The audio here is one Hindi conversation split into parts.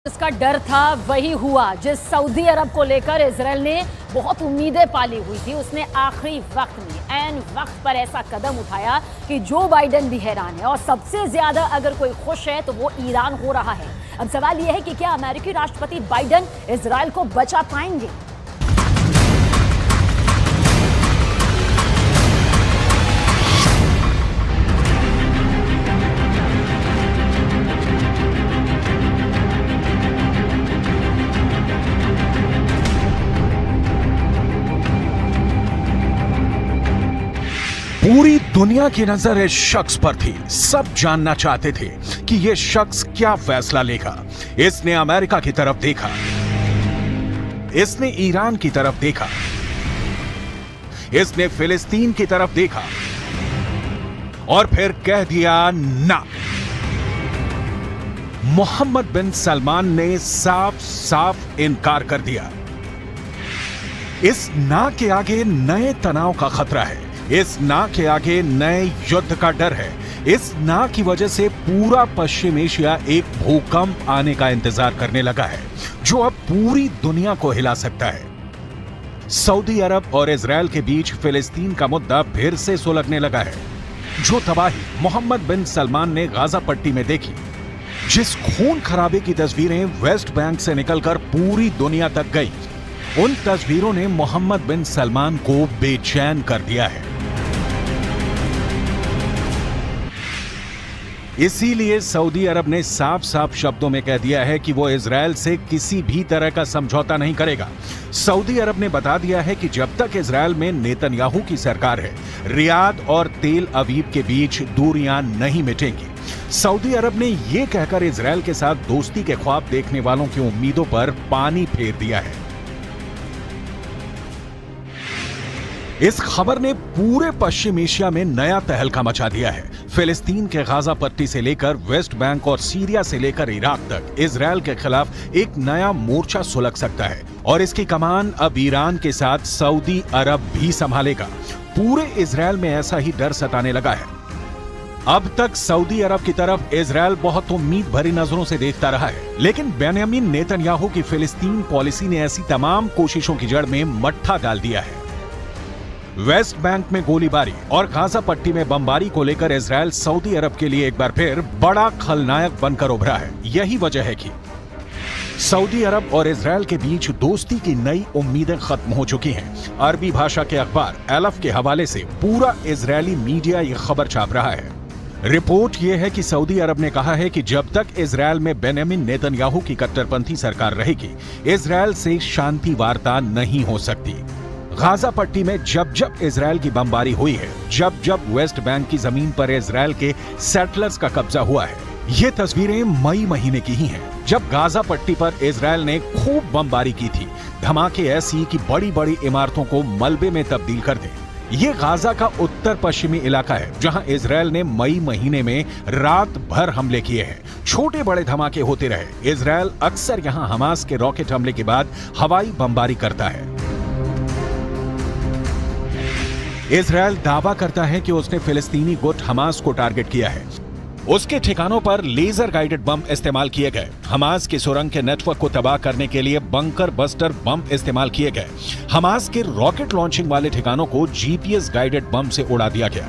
जिसका डर था वही हुआ। जिस सऊदी अरब को लेकर इजराइल ने बहुत उम्मीदें पाली हुई थी, उसने आखिरी वक्त में ऐन वक्त पर ऐसा कदम उठाया कि जो बाइडेन भी हैरान है। और सबसे ज्यादा अगर कोई खुश है तो वो ईरान हो रहा है। अब सवाल यह है कि क्या अमेरिकी राष्ट्रपति बाइडेन इजराइल को बचा पाएंगे? पूरी दुनिया की नजर इस शख्स पर थी। सब जानना चाहते थे कि यह शख्स क्या फैसला लेगा। इसने अमेरिका की तरफ देखा, इसने ईरान की तरफ देखा, इसने फिलिस्तीन की तरफ देखा और फिर कह दिया ना। मोहम्मद बिन सलमान ने साफ साफ इनकार कर दिया। इस ना के आगे नए तनाव का खतरा है, इस ना के आगे नए युद्ध का डर है। इस ना की वजह से पूरा पश्चिम एशिया एक भूकंप आने का इंतजार करने लगा है, जो अब पूरी दुनिया को हिला सकता है। सऊदी अरब और इजराइल के बीच फिलिस्तीन का मुद्दा फिर से सुलगने लगा है। जो तबाही मोहम्मद बिन सलमान ने गाजा पट्टी में देखी, जिस खून खराबे की तस्वीरें वेस्ट बैंक से निकलकर पूरी दुनिया तक गई, उन तस्वीरों ने मोहम्मद बिन सलमान को बेचैन कर दिया है। इसीलिए सऊदी अरब ने साफ साफ शब्दों में कह दिया है कि वो इजराइल से किसी भी तरह का समझौता नहीं करेगा। सऊदी अरब ने बता दिया है कि जब तक इजराइल में नेतन्याहू की सरकार है, रियाद और तेल अवीव के बीच दूरियां नहीं मिटेंगी। सऊदी अरब ने यह कहकर इजराइल के साथ दोस्ती के ख्वाब देखने वालों की उम्मीदों पर पानी फेर दिया है। इस खबर ने पूरे पश्चिम एशिया में नया तहलका मचा दिया है। फिलिस्तीन के गाजा पट्टी से लेकर वेस्ट बैंक और सीरिया से लेकर इराक तक इजराइल के खिलाफ एक नया मोर्चा सुलग सकता है और इसकी कमान अब ईरान के साथ सऊदी अरब भी संभालेगा। पूरे इजराइल में ऐसा ही डर सताने लगा है। अब तक सऊदी अरब की तरफ इजराइल बहुत उम्मीद भरी नजरों से देखता रहा है, लेकिन बेंयामिन नेतन्याहू की फिलिस्तीन पॉलिसी ने ऐसी तमाम कोशिशों की जड़ में मट्ठा डाल दिया है। वेस्ट बैंक में गोलीबारी और गाजा पट्टी में बमबारी को लेकर इजराइल सऊदी अरब के लिए एक बार फिर बड़ा खलनायक बनकर उभरा है। यही वजह है कि सऊदी अरब और इजराइल के बीच दोस्ती की नई उम्मीदें खत्म हो चुकी हैं। अरबी भाषा के अखबार एलफ के हवाले से पूरा इजरायली मीडिया ये खबर छाप रहा है। रिपोर्ट यह है कि सऊदी अरब ने कहा है कि जब तक इजराइल में बेंयामिन नेतन्याहू की कट्टरपंथी सरकार रहेगी, इजराइल से शांति वार्ता नहीं हो सकती। गाजा पट्टी में जब जब इजराइल की बमबारी हुई है, जब जब वेस्ट बैंक की जमीन पर इजराइल के सेटलर्स का कब्जा हुआ है, ये तस्वीरें मई महीने की ही हैं, जब गाजा पट्टी पर इजराइल ने खूब बमबारी की थी। धमाके ऐसी कि बड़ी बड़ी इमारतों को मलबे में तब्दील कर दें। ये गाजा का उत्तर पश्चिमी इलाका है, जहां इजराइल ने मई महीने में रात भर हमले किए हैं। छोटे बड़े धमाके होते रहे। इजराइल अक्सर यहां हमास के रॉकेट हमले के बाद हवाई बमबारी करता है। इजराइल दावा करता है कि उसने फिलिस्तीनी गुट हमास को टारगेट किया है। उसके ठिकानों पर लेजर गाइडेड बम इस्तेमाल किए गए। हमास के सुरंग के नेटवर्क को तबाह करने के लिए बंकर बस्टर बम इस्तेमाल किए गए। हमास के रॉकेट लॉन्चिंग वाले ठिकानों को जीपीएस गाइडेड बम से उड़ा दिया गया।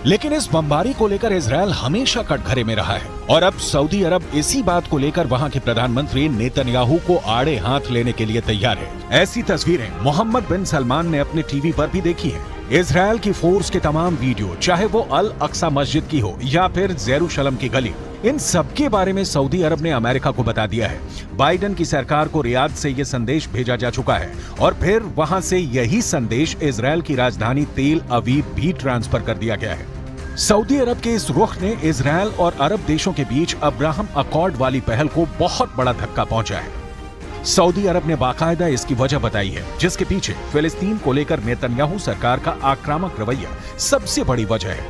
लेकिन इस बमबारी को लेकर इजराइल हमेशा कटघरे में रहा है और अब सऊदी अरब इसी बात को लेकर वहां के प्रधानमंत्री नेतन्याहू को आड़े हाथ लेने के लिए तैयार है। ऐसी तस्वीरें मोहम्मद बिन सलमान ने अपने टीवी पर भी देखी हैं। इजराइल की फोर्स के तमाम वीडियो, चाहे वो अल अक्सा मस्जिद की हो या फिर जेरूशलम की गली, इन सबके बारे में सऊदी अरब ने अमेरिका को बता दिया है। बाइडेन की सरकार को रियाद से यह संदेश भेजा जा चुका है और फिर वहां से यही संदेश इजराइल की राजधानी तेल अवीव भी ट्रांसफर कर दिया गया है। सऊदी अरब के इस रुख ने इजराइल और अरब देशों के बीच अब्राहम अकॉर्ड वाली पहल को बहुत बड़ा धक्का पहुंचा है। सऊदी अरब ने बाकायदा इसकी वजह बताई है, जिसके पीछे फिलिस्तीन को लेकर नेतन्याहू सरकार का आक्रामक रवैया सबसे बड़ी वजह है।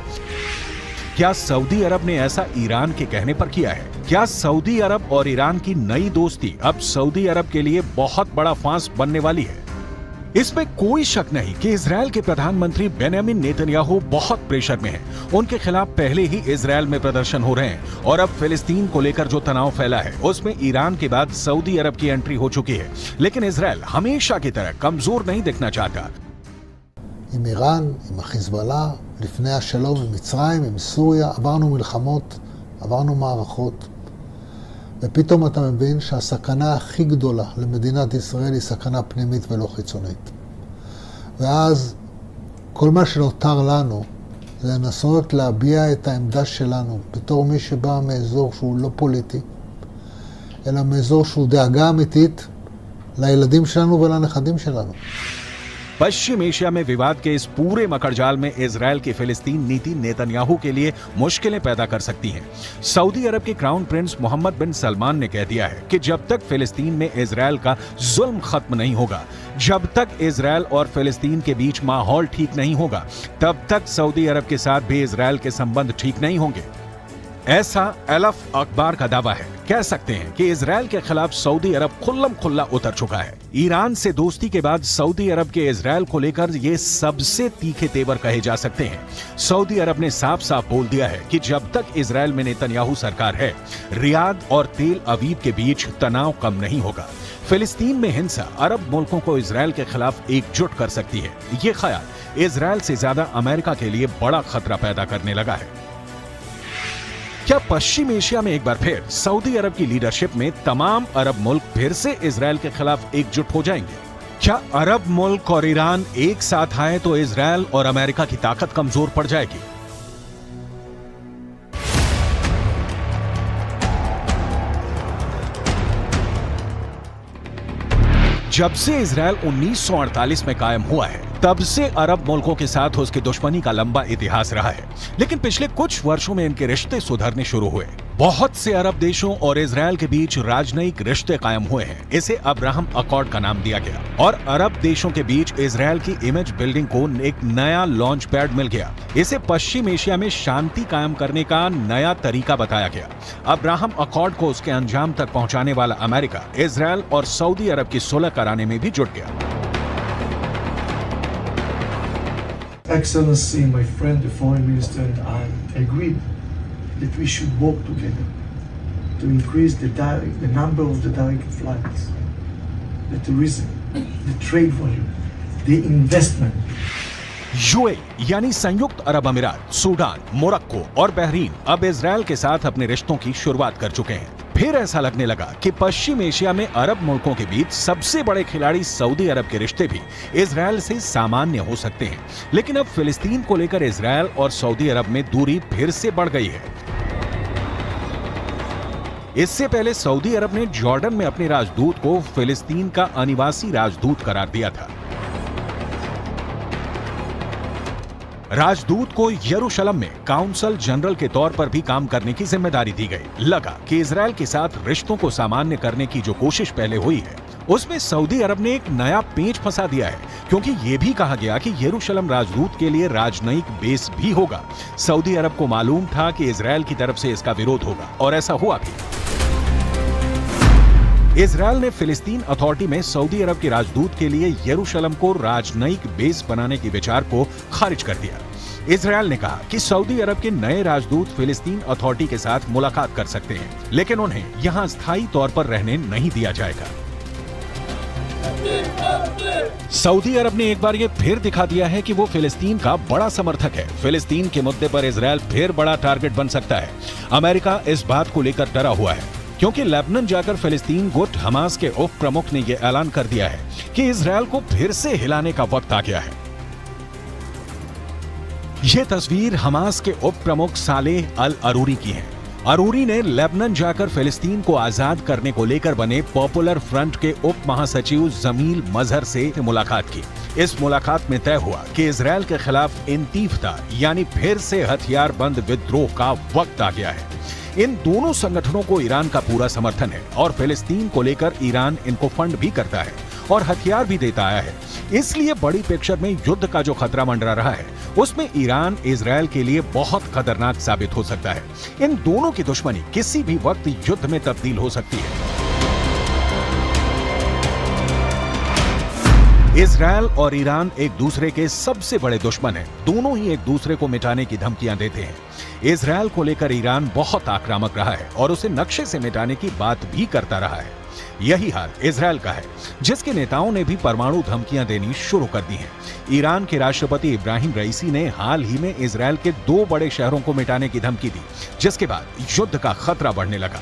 क्या सऊदी अरब ने ऐसा ईरान के कहने पर किया है? क्या सऊदी अरब और ईरान की नई दोस्ती अब सऊदी अरब के लिए बहुत बड़ा फांस बनने वाली है? इसमें कोई शक नहीं कि इजरायल के प्रधानमंत्री बेंयामिन नेतन्याहू बहुत प्रेशर में हैं। उनके खिलाफ पहले ही इजरायल में प्रदर्शन हो रहे हैं और अब फिलिस्तीन को लेकर जो तनाव फैला है उसमें ईरान के बाद सऊदी अरब की एंट्री हो चुकी है। लेकिन इजरायल हमेशा की तरह कमजोर नहीं दिखना चाहता। עם איראן, עם החיזבאללה, לפני השלום עם מצרים, עם סוריה, עברנו מלחמות, עברנו מערכות, ופתאום אתה מבין שהסכנה הכי גדולה למדינת ישראל היא סכנה פנימית ולא חיצונית. ואז כל מה שנותר לנו זה לנסות להביע את העמדה שלנו בתור מי שבא מאזור שהוא לא פוליטי, אלא מאזור שהוא דאגה אמיתית לילדים שלנו ולנכדים שלנו. पश्चिम एशिया में विवाद के इस पूरे मकड़जाल में इजरायल की फिलिस्तीन नीति नेतन्याहू के लिए मुश्किलें पैदा कर सकती है। सऊदी अरब के क्राउन प्रिंस मोहम्मद बिन सलमान ने कह दिया है कि जब तक फिलिस्तीन में इजरायल का जुल्म खत्म नहीं होगा, जब तक इजरायल और फिलिस्तीन के बीच माहौल ठीक नहीं होगा, तब तक सऊदी अरब के साथ भी इजरायल के संबंध ठीक नहीं होंगे। ऐसा अलफ अखबार का दावा है। कह सकते हैं कि इजरायल के खिलाफ सऊदी अरब खुल्लम खुल्ला उतर चुका है। ईरान से दोस्ती के बाद सऊदी अरब के इजरायल को लेकर ये सबसे तीखे तेवर कहे जा सकते हैं। सऊदी अरब ने साफ साफ बोल दिया है कि जब तक इजरायल में नेतन्याहू सरकार है, रियाद और तेल अवीव के बीच तनाव कम नहीं होगा। फिलिस्तीन में हिंसा अरब मुल्कों को इजरायल के खिलाफ एकजुट कर सकती है। ये ख्याल इजरायल से ज्यादा अमेरिका के लिए बड़ा खतरा पैदा करने लगा है। क्या पश्चिम एशिया में एक बार फिर सऊदी अरब की लीडरशिप में तमाम अरब मुल्क फिर से इजरायल के खिलाफ एकजुट हो जाएंगे? क्या अरब मुल्क और ईरान एक साथ आए तो इजरायल और अमेरिका की ताकत कमजोर पड़ जाएगी? जब से इजरायल 1948 में कायम हुआ है, तब से अरब मुल्कों के साथ उसकी दुश्मनी का लंबा इतिहास रहा है। लेकिन पिछले कुछ वर्षों में इनके रिश्ते सुधरने शुरू हुए। बहुत से अरब देशों और इजरायल के बीच राजनयिक रिश्ते कायम हुए हैं। इसे अब्राहम अकॉर्ड का नाम दिया गया और अरब देशों के बीच इजरायल की इमेज बिल्डिंग को एक नया लॉन्च पैड मिल गया। इसे पश्चिम एशिया में शांति कायम करने का नया तरीका बताया गया। अब्राहम अकॉर्ड को उसके अंजाम तक पहुंचाने वाला अमेरिका इजरायल और सऊदी अरब की सुलह कराने में भी जुट गया। Excellency, my friend, the foreign minister, and I agreed that we should work together to increase the number of the direct flights, the tourism, the trade volume, the investment. UAE यानी संयुक्त अरब अमीरात, सूडान, मोरक्को और बहरीन अब इजरायल के साथ अपने रिश्तों की शुरुआत कर चुके हैं। फिर ऐसा लगने लगा कि पश्चिम एशिया में अरब मुल्कों के बीच सबसे बड़े खिलाड़ी सऊदी अरब के रिश्ते भी इजरायल से सामान्य हो सकते हैं। लेकिन अब फिलिस्तीन को लेकर इजरायल और सऊदी अरब में दूरी फिर से बढ़ गई है। इससे पहले सऊदी अरब ने जॉर्डन में अपने राजदूत को फिलिस्तीन का अनिवासी राजदूत करार दिया था। राजदूत को यरूशलेम में काउंसल जनरल के तौर पर भी काम करने की जिम्मेदारी दी गई। लगा कि इजरायल के साथ रिश्तों को सामान्य करने की जो कोशिश पहले हुई है, उसमें सऊदी अरब ने एक नया पेंच फंसा दिया है, क्योंकि यह भी कहा गया कि यरूशलेम राजदूत के लिए राजनयिक बेस भी होगा। सऊदी अरब को मालूम था कि इजरायल की तरफ से इसका विरोध होगा और ऐसा हुआ भी। इजरायल ने फिलिस्तीन अथॉरिटी में सऊदी अरब के राजदूत के लिए यरूशलेम को राजनयिक बेस बनाने के विचार को खारिज कर दिया। इजरायल ने कहा कि सऊदी अरब के नए राजदूत फिलिस्तीन अथॉरिटी के साथ मुलाकात कर सकते हैं, लेकिन उन्हें यहां स्थायी तौर पर रहने नहीं दिया जाएगा। सऊदी अरब ने एक बार ये फिर दिखा दिया है कि वो फिलिस्तीन का बड़ा समर्थक है। फिलिस्तीन के मुद्दे पर इजरायल फिर बड़ा टारगेट बन सकता है। अमेरिका इस बात को लेकर डरा हुआ है, क्योंकि लेबनान जाकर फिलिस्तीन गुट हमास के उप प्रमुख ने यह ऐलान कर दिया है कि इजरायल को फिर से हिलाने का वक्त आ गया है। यह तस्वीर हमास के उप प्रमुख सालेह अल अरूरी की है। अरूरी ने लेबनान जाकर फिलिस्तीन को आजाद करने को लेकर बने पॉपुलर फ्रंट के उप महासचिव जमील मजहर से मुलाकात की। इस मुलाकात में तय हुआ कि इजरायल के खिलाफ इंतीफदा यानी फिर से हथियार बंद विद्रोह का वक्त आ गया है। इन दोनों संगठनों को ईरान का पूरा समर्थन है और फिलिस्तीन को लेकर ईरान इनको फंड भी करता है और हथियार भी देता आया है। इसलिए बड़ी पिक्चर में युद्ध का जो खतरा मंडरा रहा है, उसमें ईरान इजरायल के लिए बहुत खतरनाक साबित हो सकता है। इन दोनों की दुश्मनी किसी भी वक्त युद्ध में तब्दील हो सकती है। इजरायल और ईरान एक दूसरे के सबसे बड़े दुश्मन हैं। दोनों ही एक दूसरे को मिटाने की धमकियां देते हैं। इजरायल को लेकर ईरान बहुत आक्रामक रहा है और उसे नक्शे से मिटाने की बात भी करता रहा है। यही हाल इजरायल का है, जिसके नेताओं ने भी परमाणु धमकियां देनी शुरू कर दी हैं। ईरान के राष्ट्रपति इब्राहिम रईसी ने हाल ही में इजरायल के 2 बड़े शहरों को मिटाने की धमकी दी, जिसके बाद युद्ध का खतरा बढ़ने लगा।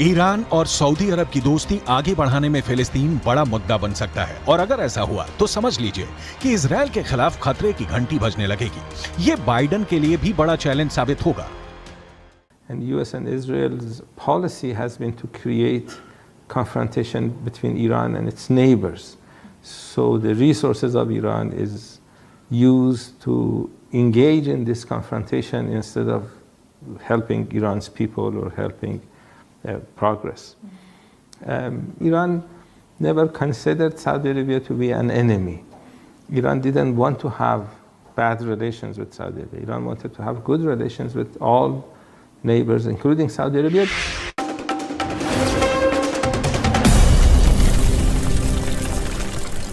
ईरान और सऊदी अरब की दोस्ती आगे बढ़ाने में फिलिस्तीन बड़ा मुद्दा बन सकता है और अगर ऐसा हुआ तो समझ लीजिए कि इजरायल के खिलाफ खतरे की घंटी बजने लगेगी। ये बाइडेन के लिए भी बड़ा चैलेंज साबित होगा। And US and Israel's policy has been to create confrontation between Iran and its neighbors. So the resources of Iran is used to engage in this confrontation instead of helping Iran's people or helping progress. Iran never considered Saudi Arabia to be an enemy. Iran didn't want to have bad relations with Saudi Arabia. Iran wanted to have good relations with all neighbors, including Saudi Arabia.